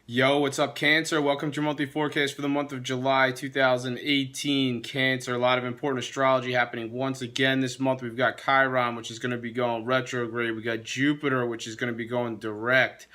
Yo, what's up, Cancer? Welcome to your monthly forecast for the month of July 2018. Cancer, a lot of important astrology happening once again this month. We've got Chiron, which is going to be going retrograde. We got Jupiter, which is going to be going direct.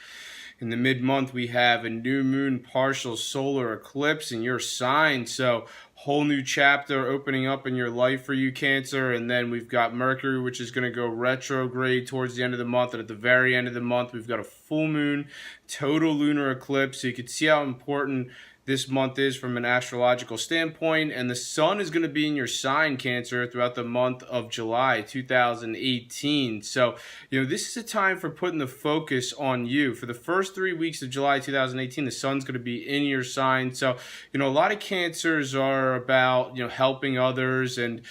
In the mid-month, we have a new moon partial solar eclipse in your sign. So, whole new chapter opening up in your life for you, Cancer. And then we've got Mercury, which is going to go retrograde towards the end of the month. And at the very end of the month, we've got a full moon, total lunar eclipse. So you can see how important this month is from an astrological standpoint. And the sun is going to be in your sign, Cancer, throughout the month of July 2018. So, this is a time for putting the focus on you. For the first 3 weeks of July 2018, the sun's going to be in your sign. So, a lot of Cancers are about, helping others. And,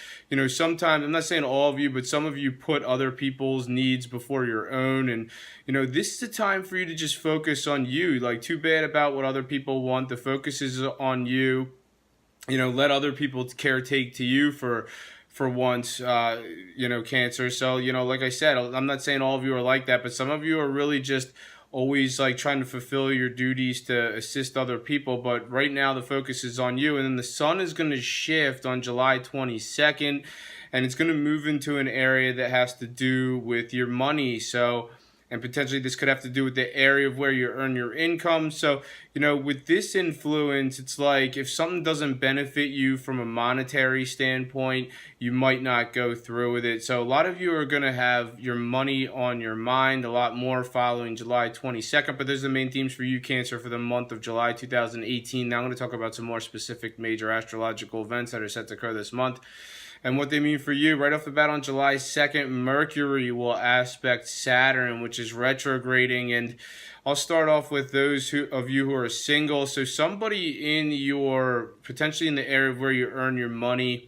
sometimes, I'm not saying all of you, but some of you put other people's needs before your own. And, this is a time for you to just focus on you. Like, too bad about what other people want. The focus is on you. Let other people caretake to you for once, Cancer. So, like I said, I'm not saying all of you are like that, but some of you are really just always like trying to fulfill your duties to assist other people. But right now the focus is on you. And then the sun is going to shift on July 22nd, and it's going to move into an area that has to do with your money. So, and potentially this could have to do with the area of where you earn your income. So, with this influence, it's like if something doesn't benefit you from a monetary standpoint, you might not go through with it. So a lot of you are going to have your money on your mind a lot more following July 22nd. But there's the main themes for you, Cancer, for the month of July 2018. Now I'm going to talk about some more specific major astrological events that are set to occur this month and what they mean for you. Right off the bat on July 2nd, Mercury will aspect Saturn, which is retrograding. And I'll start off with those of you who are single. So somebody in your, potentially in the area of where you earn your money,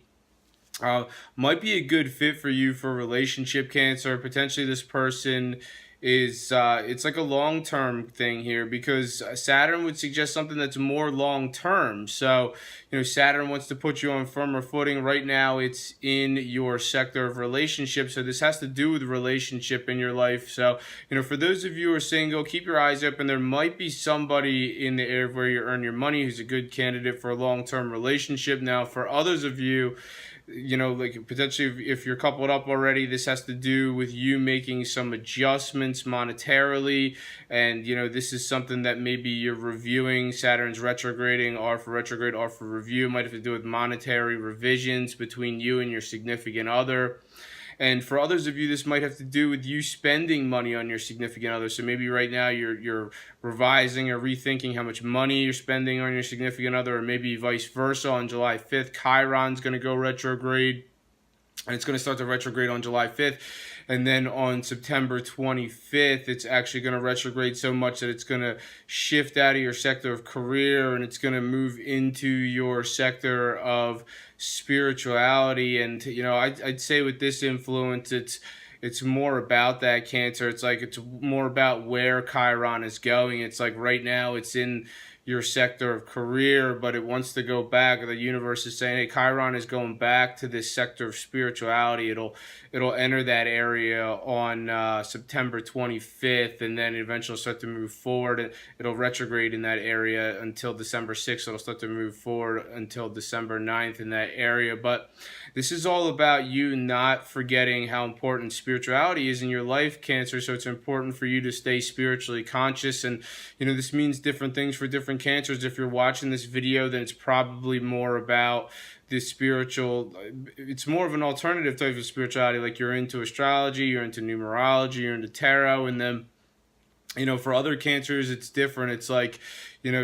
might be a good fit for you for relationship, Cancer. Potentially this person is it's like a long-term thing here, because Saturn would suggest something that's more long-term. So, Saturn wants to put you on firmer footing. Right now it's in your sector of relationships, so this has to do with relationship in your life. So, for those of you who are single, keep your eyes open. There might be somebody in the area where you earn your money who's a good candidate for a long-term relationship. Now, for others of you, like potentially if you're coupled up already, this has to do with you making some adjustments monetarily. And, this is something that maybe you're reviewing. Saturn's retrograding, R for retrograde, R for review. Might have to do with monetary revisions between you and your significant other. And for others of you, this might have to do with you spending money on your significant other. So maybe right now you're revising or rethinking how much money you're spending on your significant other, or maybe vice versa. On July 5th, Chiron's going to go retrograde, and it's going to start to retrograde on July 5th. And then on September 25th, it's actually going to retrograde so much that it's going to shift out of your sector of career, and it's going to move into your sector of spirituality. And, I'd say with this influence, it's more about that, Cancer. It's like it's more about where Chiron is going. It's like right now it's in your sector of career, but it wants to go back. The universe is saying, hey, Chiron is going back to this sector of spirituality. It'll enter that area on September 25th, and then eventually start to move forward. And it'll retrograde in that area until December 6th. It'll start to move forward until December 9th in that area. But this is all about you not forgetting how important spirituality is in your life, Cancer. So it's important for you to stay spiritually conscious. And, this means different things for different Cancers. If you're watching this video, then it's probably more about this spiritual, it's more of an alternative type of spirituality. Like you're into astrology, you're into numerology, you're into tarot. And then, for other Cancers, it's different. It's like,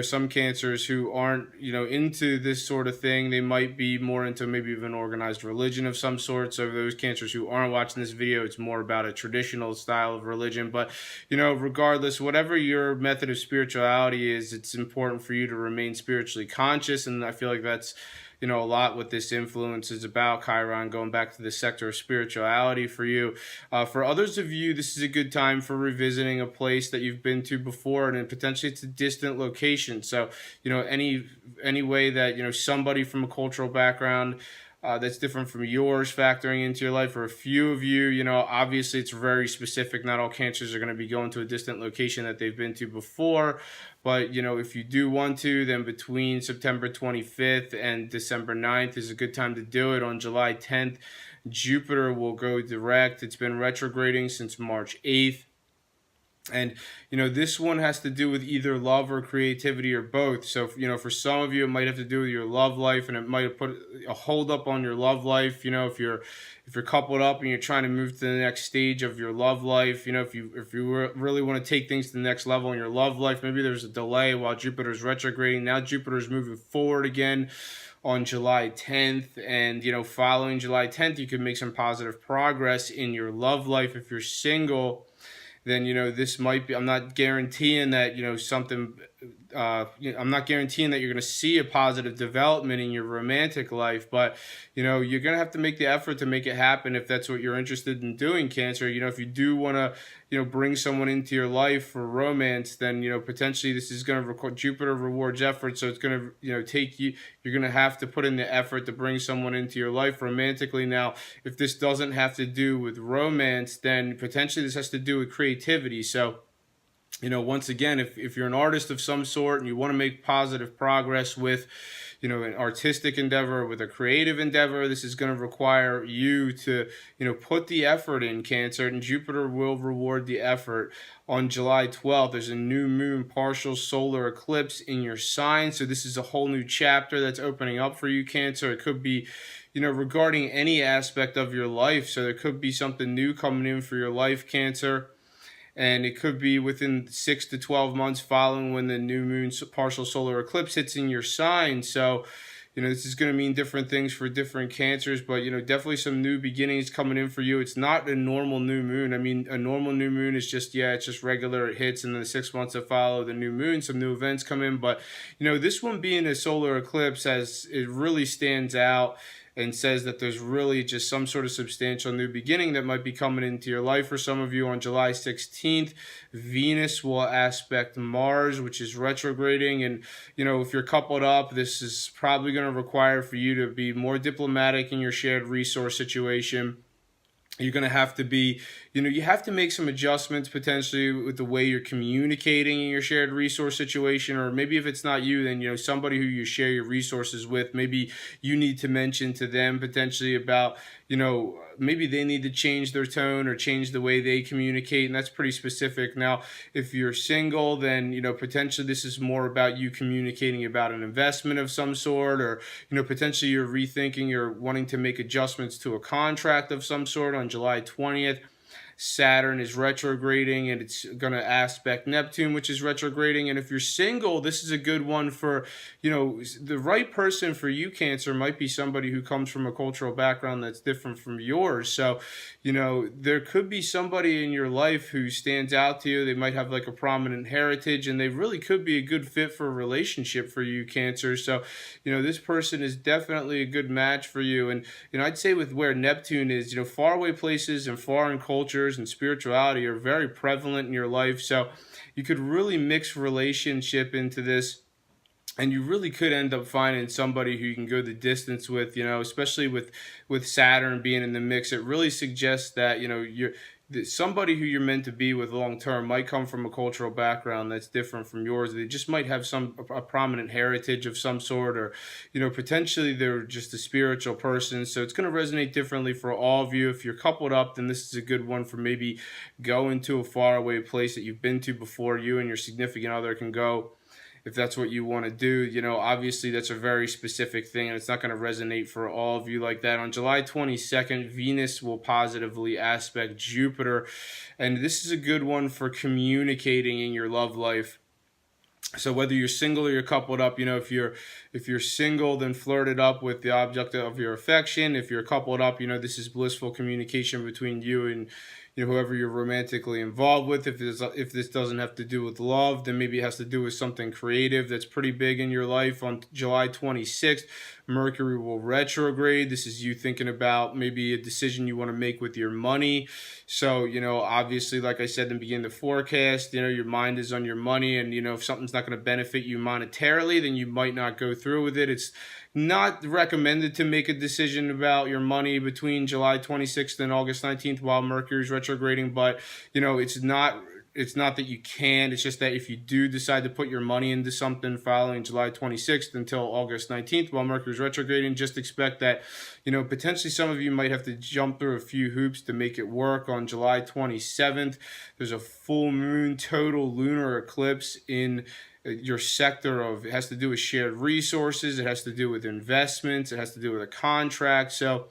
some Cancers who aren't, into this sort of thing, they might be more into maybe even organized religion of some sort. So those Cancers who aren't watching this video, it's more about a traditional style of religion. But, regardless, whatever your method of spirituality is, it's important for you to remain spiritually conscious. And I feel like that's, a lot what this influence is about. Chiron going back to the sector of spirituality for you. For others of you, this is a good time for revisiting a place that you've been to before, and potentially it's a distant location. So, any way that, somebody from a cultural background that's different from yours factoring into your life. For a few of you, obviously it's very specific. Not all cancers are going to be going to a distant location that they've been to before. But, if you do want to, then between September 25th and December 9th is a good time to do it. On July 10th, Jupiter will go direct. It's been retrograding since March 8th. And, this one has to do with either love or creativity or both. So, for some of you, it might have to do with your love life, and it might have put a hold up on your love life. If you're coupled up and you're trying to move to the next stage of your love life, if you really want to take things to the next level in your love life, maybe there's a delay while Jupiter's retrograding. Now Jupiter's moving forward again on July 10th, and following July 10th, you can make some positive progress in your love life. If you're single, then this might be, I'm not guaranteeing that something I'm not guaranteeing that you're going to see a positive development in your romantic life, but you're going to have to make the effort to make it happen if that's what you're interested in doing, Cancer. If you do want to bring someone into your life for romance, then potentially this is going to record. Jupiter rewards effort, so it's going to take you, you're going to have to put in the effort to bring someone into your life romantically. Now, if this doesn't have to do with romance, then potentially this has to do with creativity. So once again, if you're an artist of some sort and you want to make positive progress with an artistic endeavor, with a creative endeavor, this is going to require you to put the effort in, Cancer, and Jupiter will reward the effort. On July 12th, there's a new moon partial solar eclipse in your sign, so this is a whole new chapter that's opening up for you, Cancer. It could be regarding any aspect of your life, so there could be something new coming in for your life, Cancer. And it could be within 6 to 12 months following when the new moon partial solar eclipse hits in your sign. So, this is going to mean different things for different cancers, but, definitely some new beginnings coming in for you. It's not a normal new moon. I mean, a normal new moon is just, it's just regular. It hits, and then the 6 months that follow the new moon, some new events come in. But, this one being a solar eclipse, it really stands out and says that there's really just some sort of substantial new beginning that might be coming into your life. For some of you, on July 16th, Venus will aspect Mars, which is retrograding. And, if you're coupled up, this is probably going to require for you to be more diplomatic in your shared resource situation. You're going to have to be, you have to make some adjustments potentially with the way you're communicating in your shared resource situation. Or maybe if it's not you, then, somebody who you share your resources with, maybe you need to mention to them potentially about, maybe they need to change their tone or change the way they communicate. And that's pretty specific. Now, if you're single, then, potentially this is more about you communicating about an investment of some sort, or, potentially you're rethinking or wanting to make adjustments to a contract of some sort. On July 20th, Saturn is retrograding, and it's going to aspect Neptune, which is retrograding. And if you're single, this is a good one for, the right person for you, Cancer, might be somebody who comes from a cultural background that's different from yours. So, there could be somebody in your life who stands out to you. They might have like a prominent heritage, and they really could be a good fit for a relationship for you, Cancer. So, this person is definitely a good match for you. And, I'd say with where Neptune is, faraway places and foreign cultures and spirituality are very prevalent in your life. So you could really mix relationship into this, and you really could end up finding somebody who you can go the distance with, especially with Saturn being in the mix. It really suggests that, somebody who you're meant to be with long term might come from a cultural background that's different from yours. They just might have a prominent heritage of some sort, or potentially they're just a spiritual person. So it's going to resonate differently for all of you. If you're coupled up, then this is a good one for maybe going to a faraway place that you've been to before. You and your significant other can go, if that's what you want to do. Obviously that's a very specific thing, and it's not going to resonate for all of you like that. On July 22nd, Venus will positively aspect Jupiter, and this is a good one for communicating in your love life. So whether you're single or you're coupled up, if you're single, then flirt it up with the object of your affection. If you're coupled up, this is blissful communication between you and whoever you're romantically involved with. If this doesn't have to do with love, then maybe it has to do with something creative that's pretty big in your life. On July 26th, Mercury will retrograde. This is you thinking about maybe a decision you want to make with your money. So, obviously, like I said in the beginning of the forecast, your mind is on your money, and, if something's not going to benefit you monetarily, then you might not go through with it. It's not recommended to make a decision about your money between July 26th and August 19th while Mercury's retrograding, but it's not that you can't. It's just that if you do decide to put your money into something following July 26th until August 19th while Mercury's retrograding, just expect that, potentially some of you might have to jump through a few hoops to make it work. On July 27th, there's a full moon total lunar eclipse in your sector of, it has to do with shared resources, it has to do with investments, it has to do with a contract. So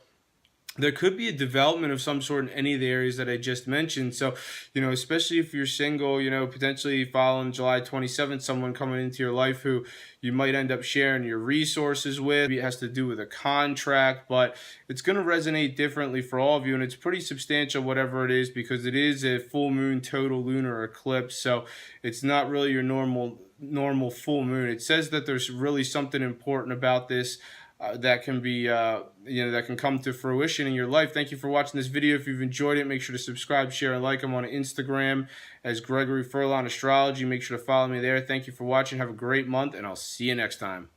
there could be a development of some sort in any of the areas that I just mentioned. So, especially if you're single, potentially following July 27th, someone coming into your life who you might end up sharing your resources with. It has to do with a contract, but it's going to resonate differently for all of you. And it's pretty substantial, whatever it is, because it is a full moon total lunar eclipse. So it's not really your normal full moon. It says that there's really something important about this that can be, that can come to fruition in your life. Thank you for watching this video. If you've enjoyed it, make sure to subscribe, share, and like. I'm on Instagram as Gregory Furlan Astrology. Make sure to follow me there. Thank you for watching. Have a great month, and I'll see you next time.